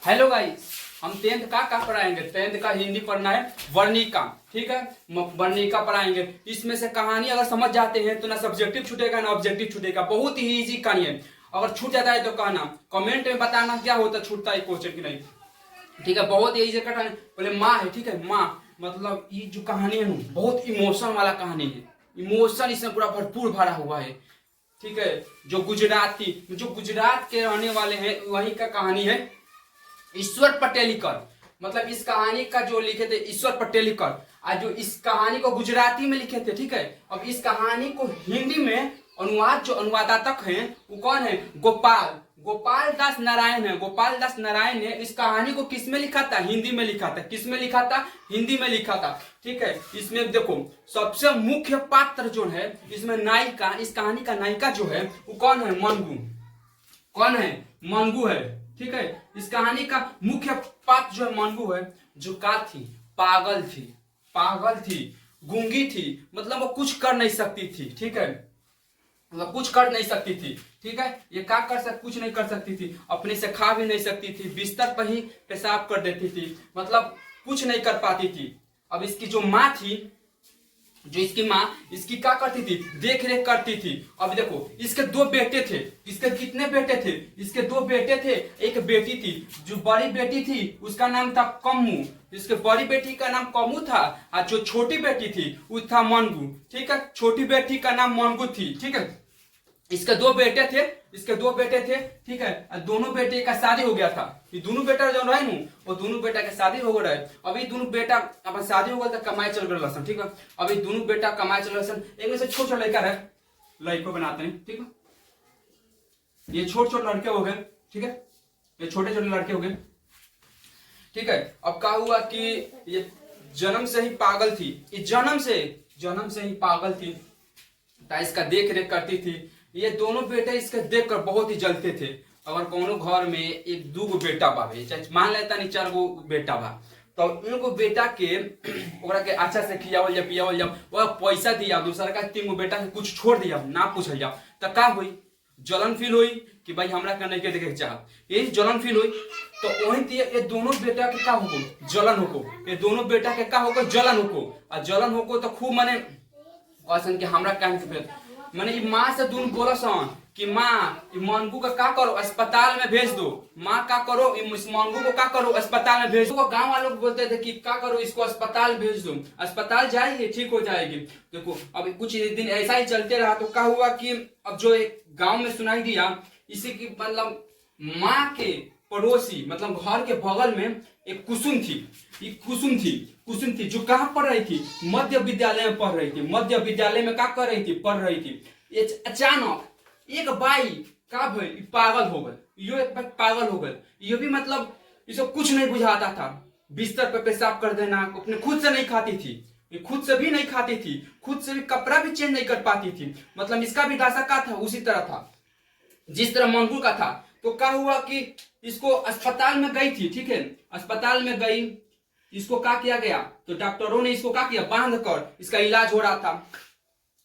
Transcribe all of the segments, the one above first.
Hello guys, हम tenth का पढ़ाएंगे। टेंथ का हिंदी पढ़ना है, वर्णिका। ठीक है, वर्णिका पढ़ाएंगे। इसमें से कहानी अगर समझ जाते हैं तो ना सब्जेक्टिव छूटेगा ना ऑब्जेक्टिव छूटेगा। बहुत ही इजी कहानी है। अगर छूट जाता है तो कहना, कमेंट में बताना क्या होता छूटता है क्वेश्चन की नहीं। ठीक है, बहुत ही इजी कहानी। पहले माँ है, ठीक है। माँ मतलब ये जो कहानी है ना, बहुत इमोशन वाला कहानी है। इमोशन इसमें पूरा भरपूर भरा हुआ है। ठीक है, जो गुजरात के रहने वाले हैं वही का कहानी है। ईश्वर पटेलिकर, मतलब इस कहानी का जो लिखे थे ईश्वर पटेलिकर। आज जो इस कहानी को गुजराती में लिखे थे, ठीक है। अब इस कहानी को हिंदी में अनुवाद, जो अनुवादक हैं वो कौन है? गोपाल दास नारायण है। गोपाल दास नारायण ने इस कहानी को किस में लिखा था? हिंदी में लिखा था। किस में लिखा था? हिंदी में लिखा था। ठीक है, इसमें देखो सबसे मुख्य पात्र जो है इसमें नायिका, इस कहानी का नायिका जो है वो कौन है? मनगू। कौन है? मनगू है। ठीक है, इस कहानी का मुख्य पात्र जो है मनगू है, जो का थी, पागल थी, गूंगी थी। मतलब वो कुछ कर नहीं सकती थी। ठीक है, मतलब कुछ कर नहीं सकती थी। ठीक है, ये क्या कुछ नहीं कर सकती थी। अपने से खा भी नहीं सकती थी, बिस्तर पर ही पेशाब कर देती थी। मतलब कुछ नहीं कर पाती थी। अब इसकी जो माँ थी, जो इसकी माँ इसकी क्या करती थी? देख रेख करती थी। अब देखो इसके दो बेटे थे। इसके कितने बेटे थे? इसके दो बेटे थे, एक बेटी थी। जो बड़ी बेटी थी उसका नाम था कम्मू। इसके बड़ी बेटी का नाम कम्मू था और जो छोटी बेटी थी वो था मनगू। ठीक है, छोटी बेटी का नाम मनगू थी। ठीक है, इसके दो बेटे थे। ठीक है, दोनों बेटे का शादी हो गया था। ये दोनों बेटा जो रहे वो दोनों बेटा के शादी हो गए। अभी दोनों बेटा अपन शादी हो गया तो कमाई चल रहा सन। ठीक है, अभी दोनों बेटा कमाई चल रहा सन। एक में से छोटा लड़का है, लड़को बनाते हैं। ठीक है, ये छोटे लड़के हो गए। ठीक है, ये छोटे लड़के हो गए। ठीक है, अब क्या हुआ कि ये जन्म से ही पागल थी। ये जन्म से ही पागल थी। इसका देख रेख करती थी। ये दोनों बेटे इसके देखकर बहुत ही जलते थे। अगर कोनो घर में एक दू गो बेटा बावे, चाहे मान लेता नहीं 4 गो बेटा बा, तो उनको बेटा के ओकरा के अच्छा से खियावल जा, पियावल जा, वह पैसा दिया। दूसरा का 3 गो बेटा के कुछ छोड़ दिया, ना पूछल जा, तो का हुई? जलन फील हुई कि भाई हमरा का नहीं के देखे चाह। ये जलन फील हुई तो वही ये दोनों बेटा के का होको? जलन होको। ये दोनों बेटा के का होको? जलन होको। और जलन होको तो खूब माने ऐसा कि हमरा कहने मैंने माँ से दून बोला सन कि माँ मनगू का करो अस्पताल में भेज दो। माँ का करो इस मनगू को का करो अस्पताल में भेज दो। गांव वालों को बोलते थे कि का करो इसको अस्पताल भेज दो, अस्पताल जाएगी ठीक हो जाएगी। देखो अब कुछ दिन ऐसा ही चलते रहा तो क्या हुआ कि अब जो एक गांव में सुनाई दिया, इसी की मतलब माँ के पड़ोसी, मतलब घर के बगल में एक कुसुम थी जो कहाँ पढ़ रही थी? मध्य विद्यालय में पढ़ रही थी। मध्य विद्यालय में क्या कर रही थी? पढ़ रही थी। ये अचानक एक बाई का भइल पागल हो गई। यो एक पागल हो गई। ये भी मतलब इसको कुछ नहीं बुझाता था। बिस्तर पे पेशाब कर देना, अपने खुद से नहीं खाती थी। ये खुद से भी नहीं खाती थी, खुद से भी कपड़ा भी चेंज नहीं कर पाती थी। मतलब इसका भी दशा का था उसी तरह था जिस तरह मंगू का था। तो क्या हुआ कि इसको अस्पताल में गई थी। ठीक है, अस्पताल में गई, इसको क्या किया गया? तो डॉक्टरों ने इसको क्या किया? बांध कर इसका इलाज हो रहा था,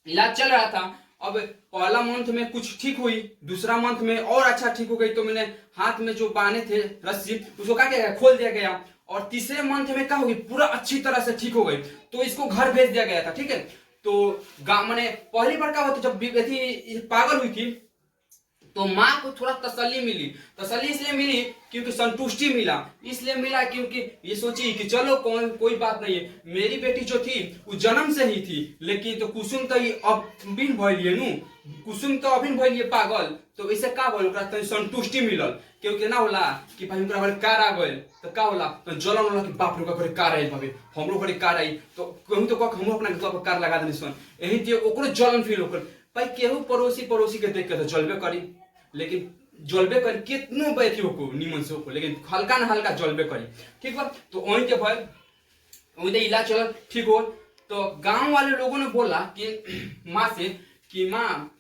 इलाज चल रहा था। अब पहला मंथ में कुछ ठीक हुई, दूसरा मंथ में और अच्छा ठीक हो गई। तो मैंने हाथ में जो बांधे थे रस्सी उसको क्या किया? खोल दिया गया। और तीसरे मंथ में क्या हो गई? पूरा अच्छी तरह से ठीक हो गई। तो इसको घर भेज दिया गया था। ठीक है, तो गांव मैंने पहली बार क्या होता जब पागल हुई थी तो माँ को थोड़ा तसल्ली मिली। तसल्ली इसलिए मिली क्योंकि संतुष्टि मिला। इसलिए मिला क्योंकि ये सोची कि चलो कोई बात नहीं है, मेरी बेटी जो थी वो जन्म से ही थी, लेकिन तो कुसुम तो अभिन भइलिए नु, कुसुम तो अभिन भइलिए पागल। तो इसे का बोल ओकरा संतुष्टि मिलल। क्योंकि ना होला कि भाई ओकरा घरे कार आ गइल तो का होला? तो जलन होला कि बाप रे घरे कार आइल भाभी, हमरो घरे कार आई तो कहूं तो हम अपना घर पर कार लगा देनी सन। यही ते ओकरो जलन फील होकर भाई केहू पड़ोसी के देख के तो जलबे करी, लेकिन जलबे करी कितनो बैठी हो निमन से हो, लेकिन हल्का ना हल्का जलबे करी। ठीक बा, तो वहीं के भय वहीं इलाज चल ठीक हो। तो गांव वाले लोगों ने बोला कि माँ से कि माँ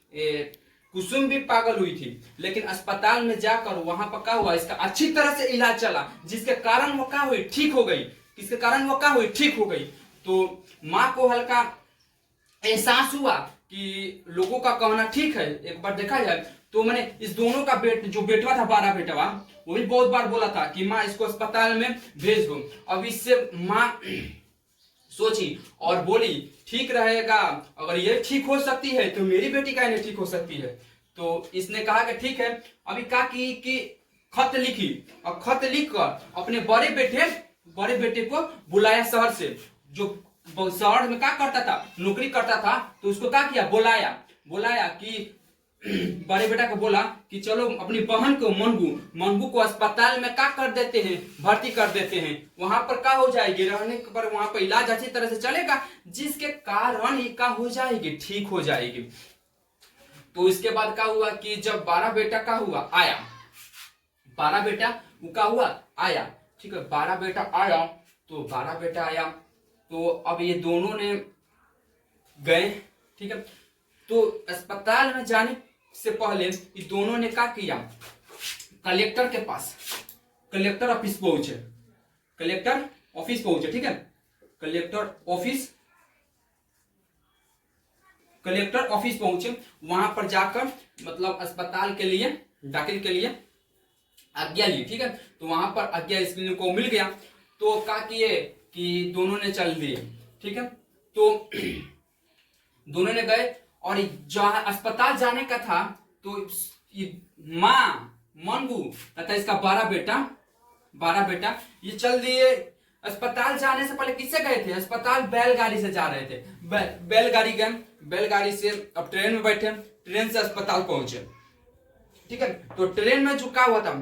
कुसुम भी पागल हुई थी, लेकिन अस्पताल में जाकर वहां पर क्या हुआ? इसका अच्छी तरह से इलाज चला, जिसके कारण वो क्या हुई? ठीक हो गई। किसके कारण वो क्या हुई? ठीक हो गई। तो माँ को हल्का एहसास हुआ कि लोगों का कहना ठीक है, एक बार देखा जाए तो मैंने इस दोनों का जो बेटवा था, बारह बेटवा, वो भी बहुत बार बोला था कि माँ इसको अस्पताल में भेज दो। अब इससे माँ सोची और बोली ठीक रहेगा, अगर ये ठीक हो सकती है तो मेरी बेटी का नहीं ठीक हो सकती है। तो इसने कहा कि ठीक है। अभी क्या की कि खत लिखी और खत लिख कर अपने बड़े बेटे को बुलाया शहर से, जो शहर में क्या करता था, नौकरी करता था। तो उसको क्या किया, बुलाया कि बड़े बेटा को बोला कि चलो अपनी बहन को मनगू को अस्पताल में क्या कर देते हैं, भर्ती कर देते हैं। वहां पर क्या हो जाएगी, रहने पर वहां पर इलाज अच्छी तरह से चलेगा, जिसके कारण ही क्या हो जाएगी, ठीक हो जाएगी। तो इसके बाद क्या हुआ कि जब 12 बेटा का हुआ आया, 12 बेटा वो का हुआ आया, ठीक है, 12 बेटा आया। तो 12 बेटा आया तो अब ये दोनों ने गए, ठीक है। तो अस्पताल में जाने से पहले ये दोनों ने क्या किया, कलेक्टर के पास, कलेक्टर ऑफिस पहुंचे, ठीक है। कलेक्टर ऑफिस पहुंचे, वहां पर जाकर मतलब अस्पताल के लिए, दाखिल के लिए आज्ञा ली, ठीक है। तो वहां पर आज्ञा को मिल गया। तो क्या किए कि दोनों ने चल दिए, ठीक है। तो दोनों ने गए और जहां अस्पताल जाने का था, तो माँ मनगू तथा इसका 12 बेटा ये चल दिए। अस्पताल जाने से पहले किससे गए थे, अस्पताल बैलगाड़ी से जा रहे थे, बैलगाड़ी गए, बैलगाड़ी से अब ट्रेन में बैठे, ट्रेन से अस्पताल पहुंचे, ठीक है। तो ट्रेन में झुका हुआ था,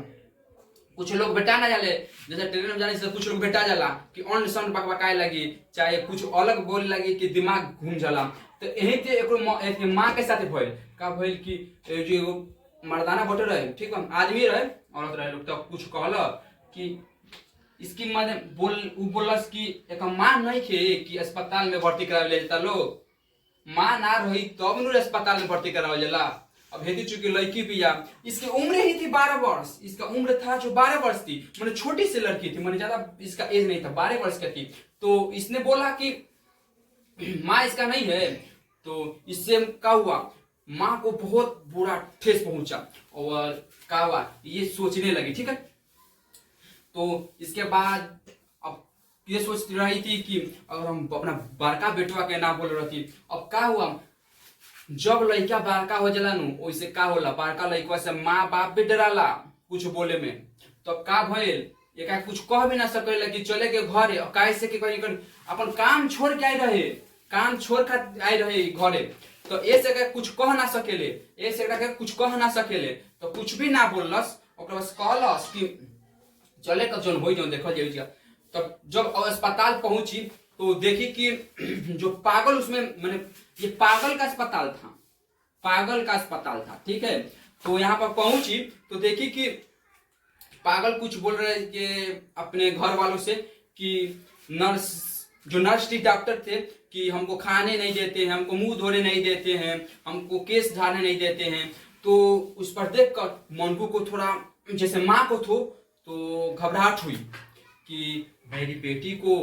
कुछ लोग बेटा ना जाले, जैसे ट्रेन में जाने से कुछ लोग बेटा जाला कि ऑन साउंड बकबकाए लगी, चाहे कुछ अलग बोलने लगी कि दिमाग घूम जाला। तो यही थे एक माँ के साथ भइल का भइल कि जो मर्दाना बैठे रहे, ठीक है, आदमी रहे, औरत रहे लोग, तो कुछ कहल कि इसकी माँ बोलस कि एक माँ नहीं थे कि अस्पताल में भर्ती करा ले जाता लोग, माँ ना रही तब न अस्पताल में भर्ती करावल जाला। अब हेती चूंकि लड़की भी आ, इसकी उम्र ही थी 12 वर्ष, इसका उम्र था जो 12 वर्ष थी, मैंने छोटी सी लड़की थी, मैंने ज्यादा इसका एज नहीं था, 12 वर्ष का थी। तो इसने बोला कि माँ इसका नहीं है। तो इससे क्या हुआ, माँ को बहुत बुरा ठेस पहुंचा और क्या हुआ, ये सोचने लगी, ठीक है। तो इसके बाद अब ये सोच रही थी कि अगर हम अपना बड़का बेटवा के ना बोल रही थी। अब क्या हुआ, जब लड़का बड़का हो जाला नु, वैसे का होला, बड़का लड़का से माँ बाप भी डराला कुछ बोले में। तो का भइल, एक कुछ कह भी ना सकेला कि चले के घरे, कैसे कि कहीं अपन काम छोड़ के आई रहे घरे। तो ऐसे कुछ कह ना सकेले, कुछ कह ना सकेले, तो कुछ भी ना बोललस। ओकरा बस कहलस कि चले का जोन हो जो देखल जाइए। तब जब अस्पताल पहुंची तो देखी कि जो पागल उसमें, मैंने ये पागल का अस्पताल था, ठीक है। तो यहाँ पर पहुंची तो देखी कि पागल कुछ बोल रहे कि अपने घर वालों से कि नर्स थी, डॉक्टर थे कि हमको खाने नहीं देते हैं, हमको मुंह धोने नहीं देते हैं, हमको केस झाड़ने नहीं देते हैं। तो उस पर देखकर मनगू को थोड़ा, जैसे माँ को तो घबराहट हुई कि मेरी बेटी को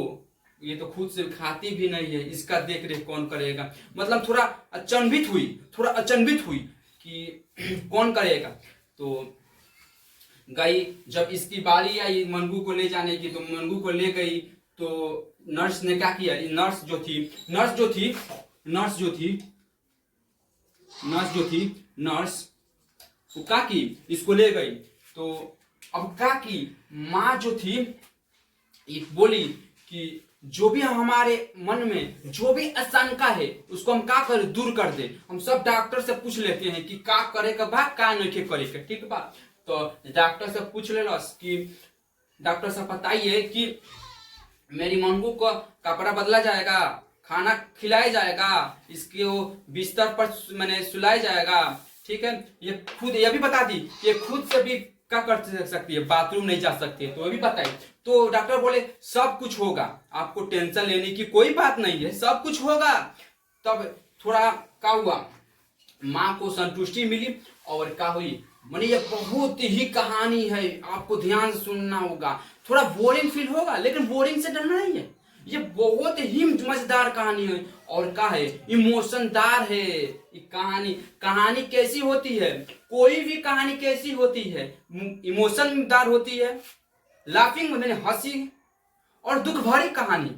ये तो खुद से खाती भी नहीं है, इसका देख रेख कौन करेगा। मतलब थोड़ा अचंभित हुई कि कौन करेगा। तो गई, जब इसकी बारी आई मनगू को ले जाने की, तो मनगू को ले गई। तो नर्स ने क्या किया, नर्स वो क्या की, इसको ले गई। तो अब क्या की, माँ जो थी ये बोली कि जो भी हमारे मन में जो भी आशंका है उसको हम क्या करें, दूर कर दे। हम सब डॉक्टर से पूछ लेते हैं कि का करे का बा, का नहीं करे का, ठीक बा। तो डॉक्टर से पूछ लेलस कि डॉक्टर साहब बताइए कि मेरी मनगू को कपड़ा बदला जाएगा, खाना खिलाया जाएगा, इसके वो बिस्तर पर मैंने सुलाया जाएगा, ठीक है। ये भी बता दी ये खुद से भी क्या कर सकती है, बाथरूम नहीं जा सकती है, तो ये भी बताई। तो डॉक्टर बोले सब कुछ होगा, आपको टेंशन लेने की कोई बात नहीं है, सब कुछ होगा। तब थोड़ा क्या हुआ, माँ को संतुष्टि मिली। और क्या हुई, माने ये बहुत ही कहानी है, आपको ध्यान से सुनना होगा। थोड़ा बोरिंग फील होगा, लेकिन बोरिंग से डरना नहीं है, ये बहुत ही मजेदार कहानी है। और क्या है, इमोशनदार है ये कहानी। कहानी कैसी होती है, कोई भी कहानी कैसी होती है, इमोशनदार होती है, लाफिंग मैंने हंसी और दुख भरी कहानी,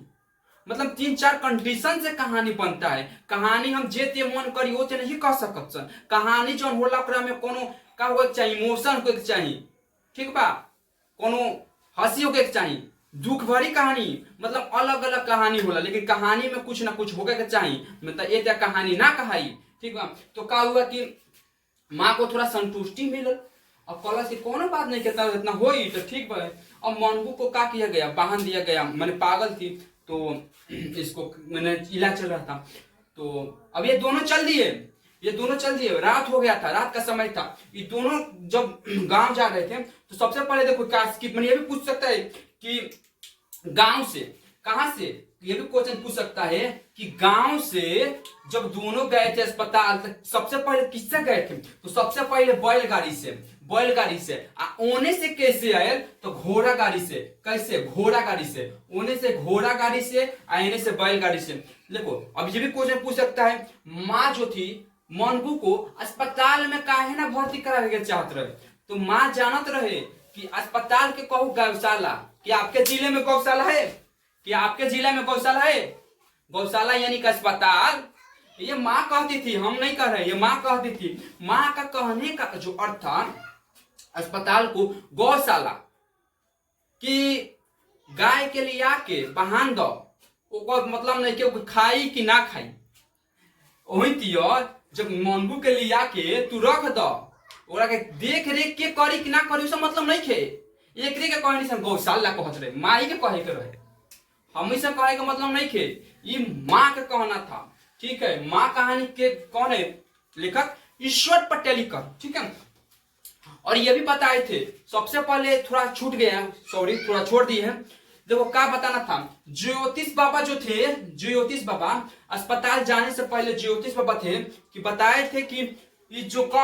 मतलब 3-4 कंडीशन से कहानी बनता है। कहानी हम जे ते मन करी वो ते नहीं कह सकत सन। कहानी जो होला ओकरा में कोनो का होके चाहिए, इमोशन होके चाहिए, ठीक बा, कोनो हंसी होके चाहिए, दुख भरी कहानी, मतलब अलग अलग कहानी होला, लेकिन कहानी में कुछ ना कुछ होके के चाहिए, मतलब ये त्या कहानी ना कहाई, ठीक बा। तो का हुआ कि माँ को थोड़ा संतुष्टि मिलल, अब कल से कोनो बात नहीं कहता, इतना हो तो ठीक बा। अब मनगू को का किया गया, बांध दिया गया, मैंने पागल थी तो इसको मैंने इलाज चल रहा था। तो अब ये दोनों चल दिए, रात हो गया था, रात का समय था। ये दोनों जब गांव जा रहे थे तो सबसे पहले देखो कास्की मैंने ये भी पूछ सकता है कि गांव से, कहां से, ये भी क्वेश्चन पूछ सकता है कि गांव से जब दोनों गए थे अस्पताल तक, सबसे पहले किससे गए थे, तो सबसे पहले बैलगाड़ी से ओने से कैसे आए, तो घोड़ा गाड़ी से। कैसे, घोड़ा गाड़ी से, ओने से घोड़ा गाड़ी से, आने से बैलगाड़ी से। देखो अब ये भी क्वेश्चन पूछ सकता है, माँ जो थी मनगू को अस्पताल में काहे ना भर्ती करावे के चाहत रहे, तो माँ जानत रहे कि अस्पताल के कहू गौशाला, कि आपके जिले में गौशाला है, कि आपके जिले में गौशाला है, गौशाला यानी कि अस्पताल। ये माँ कहती थी, हम नहीं कह रहे, ये माँ कहती थी। माँ का कहने का जो अर्थ था अस्पताल को गौशाला, कि गाय के लिए आके बहान दो, ओकर मतलब नहीं कि खाई कि ना खाई, वही तियर जब मनगू के लिए आके तू रख दो, ओकरा के देख रेख के करी कि ना करी, उसका मतलब नहीं खे। एक के कहनी से गौशाला कहत रहे, माई के कहे के रहे, हमेशा कहे का मतलब नहीं खे, ये माँ के कहना था, ठीक है। माँ कहानी के कौन है लेखक, ईश्वर पटेलिकर, ठीक है। और ये भी बताए थे, सबसे पहले थोड़ा छूट गया, सॉरी थोड़ा छोड़ दिए हैं। देखो क्या बताना था, ज्योतिष बाबा जो थे, ज्योतिष बाबा अस्पताल जाने से पहले ज्योतिष बाबा थे कि बताए थे कि ये जो कह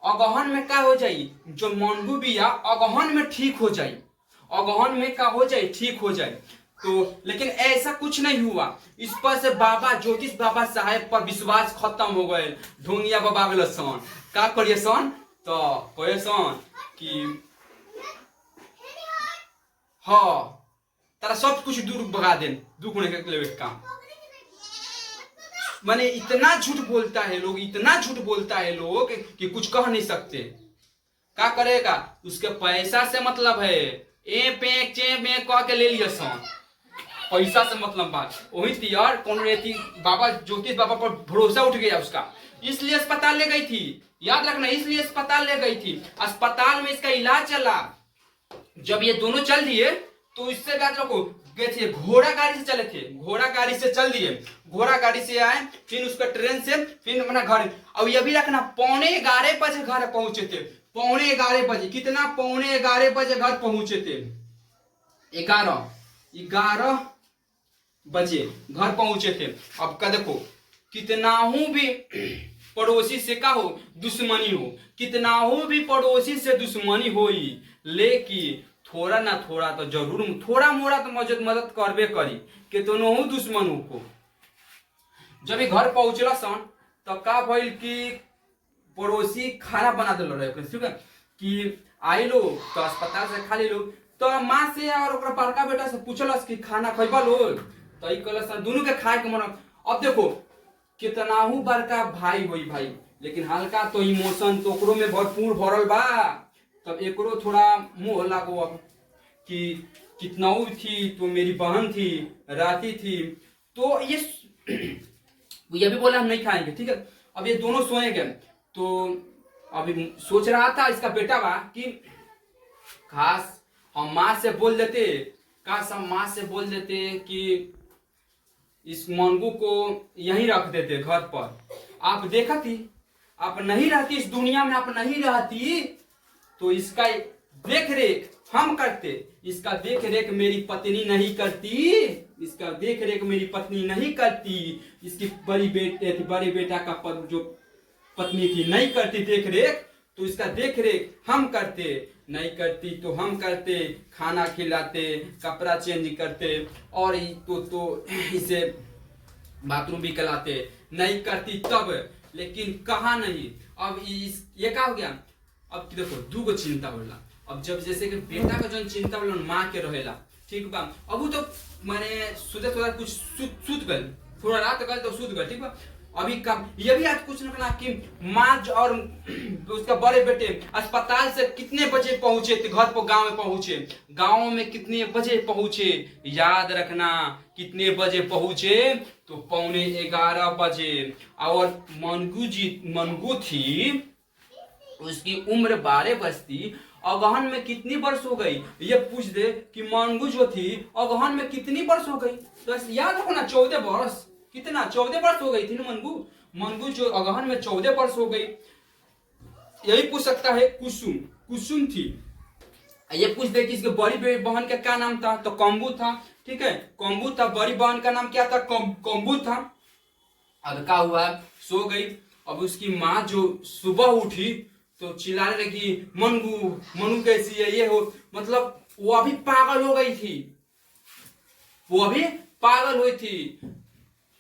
अगहन में क्या हो जाये, जो मनगू बिया अगहन में ठीक हो जाये, अगहन में क्या हो जाये, ठीक हो जाए। तो लेकिन ऐसा कुछ नहीं हुआ, इस पर से बाबा ज्योतिष बाबा साहेब पर विश्वास खत्म हो गए। ढोंगिया बाबा गल सन का करिए सन, तो कहे सन कि हाँ तारा सब कुछ दूर भगा दे, दुख होने के काम। माने इतना झूठ बोलता है लोग, इतना झूठ बोलता है लोग कि कुछ कह नहीं सकते। क्या करेगा, उसके पैसा से मतलब है, ए पे चे में कह के ले लिया सन, पैसा से मतलब बात। वही थी यार कौन रहती, बाबा ज्योतिष बाबा पर भरोसा उठ गया उसका, इसलिए अस्पताल ले गई थी, याद रखना, इसलिए अस्पताल ले गई थी। अस्पताल में इसका इलाज चला। जब ये दोनों चल दिए तो इससे बाद लोग गए थे, घोड़ा गाड़ी से चले थे, घोड़ा गाड़ी से चल दिए, घोड़ा गाड़ी से आए, फिर उसका ट्रेन से, फिर अपना घर। अब ये भी रखना 11:15 बजे घर पहुंचे थे, 11:15 बजे, कितना 11:15 बजे घर पहुंचे थे, 11 बजे घर पहुंचे थे। अब का देखो, कितना भी पड़ोसी से का हो दुश्मनी हो, कितना भी पड़ोसी से दुश्मनी होई, लेकिन थोड़ा ना थोड़ा तो जरूर, थोड़ा मोड़ा तो मदद करबे करी, कितनो दुश्मनों को। जब घर पहुंचला सन तो का भइल कि पड़ोसी खाना बना दिल रहे, ठीक है, कि आई लोग तो अस्पताल से खा ली लोग, तो माँ से और बड़का बेटा से पूछलस कि खाना खैबा लोग, तो कहलस दोनों के खाए के मन। अब देखो कितना बड़का भाई होई भाई, लेकिन हल्का तो इमोशन तो ओकरो में भरपूर भरल बा, तब एकरो थोड़ा मुंह लागो अब कि कितना थी तो मेरी बहन थी, राती थी, तो ये भी बोला हम नहीं खाएंगे, ठीक है। अब ये दोनों सोएंगे, तो अभी सोच रहा था इसका बेटा बा कि खास हम माँ से बोल देते, काश हम माँ से बोल देते कि इस मनगू को यहीं रख देते घर पर, आप देखा थी, आप नहीं रहती इस दुनिया में, आप नहीं रहती तो इसका देख रेख हम करते, इसका देख रेख मेरी पत्नी नहीं करती, इसका देख रेख मेरी पत्नी नहीं करती, इसकी बड़ी बेटा का पद जो पत्नी की नहीं करती देख रेख, तो इसका देख रेख हम करते, नहीं करती तो हम करते, खाना खिलाते, कपड़ा चेंज करते, और तो इसे बाथरूम भी कराते, नहीं करती तब, लेकिन कहा नहीं। अब ये क्या हो गया, अब देखो दू गो चिंता होला। अब जब जैसे कि बेटा का जो चिंता होला माँ के रहेला, ठीक बा। अब वो तो मैंने सुते सुते कुछ सुत गल, थोड़ा रात गल तो सुत गल, ठीक बा। अभी कब ये भी आज कुछ ना कि माँ और उसका बड़े बेटे अस्पताल से कितने बजे पहुंचे थे, घर पर गांव में पहुंचे, गांव में कितने बजे पहुंचे, याद रखना कितने बजे पहुंचे, तो 11:15 बजे। और मनगू थी, उसकी उम्र 12 वर्ष थी। अगहन में कितनी वर्ष हो गई, ये पूछ दे कि मनगू जो थी अगहन में कितनी वर्ष हो गई, तो याद रखो ना 14 वर्ष। कितना 14 वर्ष हो गई थी ना मनगू जो अगहन में 14 वर्ष हो गई। यही पूछ सकता है। कुसुम थी, ये पूछ दे कि इसके बड़ी बहन का क्या नाम था, तो कम्बू था, ठीक है, कम्बू था। बड़ी बहन का नाम क्या था, कम्बू था। अब क्या हुआ, सो गई। अब उसकी माँ जो सुबह उठी तो चिल्लाने लगी मनू कैसी है, ये हो, मतलब वो अभी पागल हो गई थी, वो अभी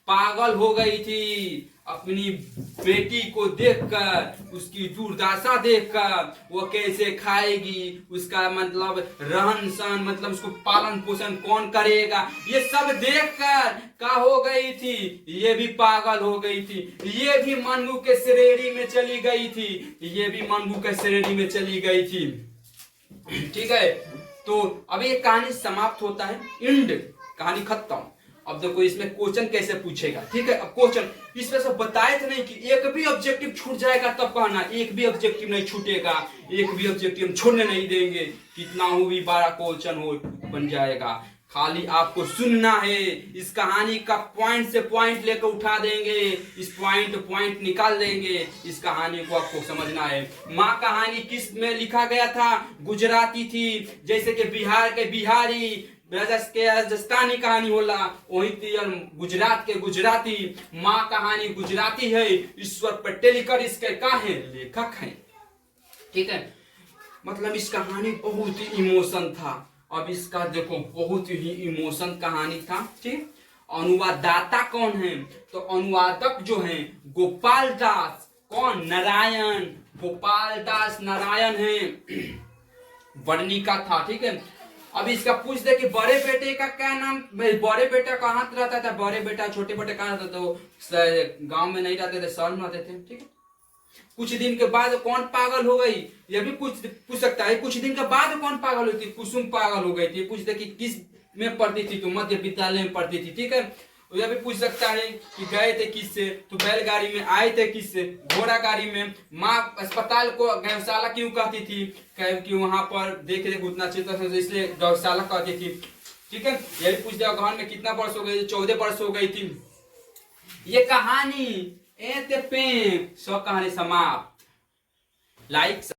पागल हो गई थी अपनी बेटी को देखकर, उसकी दुर्दशा देखकर, वो कैसे खाएगी, उसका मतलब रहन सहन, मतलब उसको पालन पोषण कौन करेगा, ये सब देखकर क्या हो गई थी, ये भी पागल हो गई थी। ये भी मनगू के श्रेणी में चली गई थी, ठीक है। तो अभी ये कहानी समाप्त होता है, एंड, कहानी खत्म। अब देखो इसमें क्वेश्चन कैसे पूछेगा, ठीक है। अब क्वेश्चन इसमें से बताए थे नहीं कि एक भी ऑब्जेक्टिव छूट जाएगा तब कहना, एक भी ऑब्जेक्टिव नहीं छूटेगा, एक भी ऑब्जेक्टिव हम छोड़ने नहीं देंगे, कितना हो भी 12 क्वेश्चन हो बन जाएगा। खाली आपको सुनना है, इस कहानी का पॉइंट से पॉइंट लेकर उठा देंगे, इस पॉइंट निकाल देंगे, इस कहानी को आपको समझना है। माँ कहानी किस में लिखा गया था, गुजराती थी, जैसे कि बिहार के बिहारी, राजस्थानी कहानी होला, वही गुजरात के गुजराती। माँ कहानी गुजराती है, ईश्वर पटेलकर इसके का है, लेखक हैं, ठीक है। मतलब इस कहानी बहुत ही इमोशन था। अब इसका देखो बहुत ही इमोशन कहानी था, ठीक। अनुवाददाता कौन है, तो अनुवादक जो है गोपाल दास, कौन, नारायण, गोपाल दास नारायण है, वर्णिका था, ठीक है। अब इसका पूछ दे कि बड़े बेटे का क्या नाम, बड़े बेटा कहाँ रहता था, बड़े बेटा छोटे बेटे कहाँ रहता था, तो गांव में नहीं रहते थे, शहर में रहते थे, ठीक है। कुछ दिन के बाद कौन पागल हो गई, यह भी पूछ सकता है। कुछ दिन के बाद कौन पागल हुई थी, कुसुम पागल हो गई थी। पूछ दे कि किस में पढ़ती थी, तो मध्य विद्यालय में पढ़ती थी, ठीक है। यह भी पूछ सकता है कि गए थे किससे, तो बैलगाड़ी में, आए थे किससे, घोड़ा गाड़ी में। माँ अस्पताल को गौशाला क्यों कहती थी, कि वहां पर देखे उतना चित्र, इसलिए गौशाला कहती थी, ठीक है। यह भी पूछ दिया गहन में कितना वर्ष हो गई, 14 वर्ष हो गई थी। ये कहानी सब कहानी समाप्त। लाइक